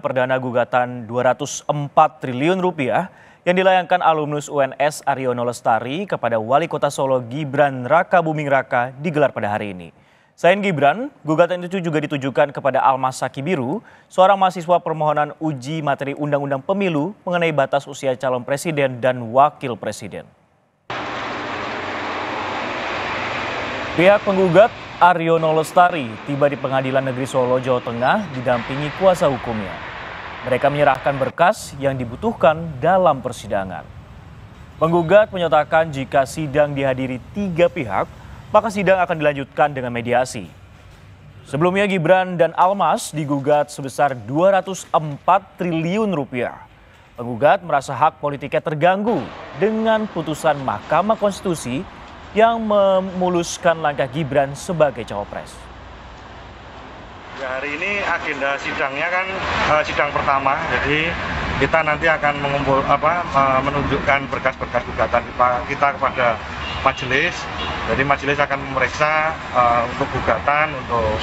perdana gugatan 204 triliun rupiah yang dilayangkan alumnus UNS Aryono Lestari kepada Wali Kota Solo Gibran Rakabuming Raka digelar pada hari ini. Selain Gibran, gugatan itu juga ditujukan kepada Almas Sakibiru, seorang mahasiswa permohonan uji materi Undang-Undang Pemilu mengenai batas usia calon presiden dan wakil presiden. Pihak penggugat Aryono Lestari tiba di Pengadilan Negeri Solo, Jawa Tengah didampingi kuasa hukumnya. Mereka menyerahkan berkas yang dibutuhkan dalam persidangan. Penggugat menyatakan jika sidang dihadiri 3 pihak, maka sidang akan dilanjutkan dengan mediasi. Sebelumnya Gibran dan Almas digugat sebesar 204 triliun rupiah. Penggugat merasa hak politiknya terganggu dengan putusan Mahkamah Konstitusi yang memuluskan langkah Gibran sebagai cawapres. Ya, hari ini agenda sidangnya kan sidang pertama, jadi kita nanti akan menunjukkan berkas-berkas gugatan kita kepada majelis. Jadi majelis akan memeriksa untuk gugatan, untuk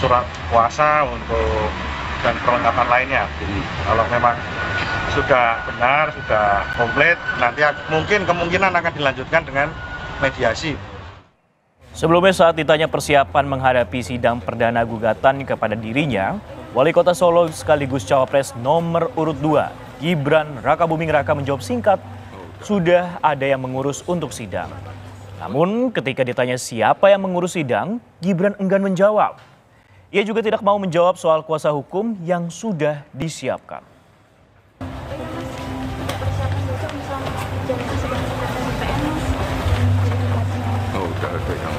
surat kuasa, untuk dan perlengkapan lainnya. Jadi kalau memang sudah benar, sudah komplit, nanti mungkin kemungkinan akan dilanjutkan dengan mediasi. Sebelumnya saat ditanya persiapan menghadapi sidang perdana gugatan kepada dirinya, Wali Kota Solo sekaligus cawapres nomor urut 2, Gibran Rakabuming Raka menjawab singkat, sudah ada yang mengurus untuk sidang. Namun ketika ditanya siapa yang mengurus sidang, Gibran enggan menjawab. Ia juga tidak mau menjawab soal kuasa hukum yang sudah disiapkan. Udah ada yang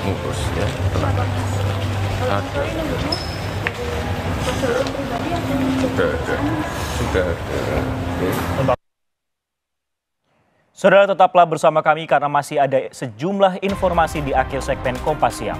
ngurus ya, tenang. Ada. Sudah ada. Saudara, tetaplah bersama kami karena masih ada sejumlah informasi di akhir segmen Kompas Siang.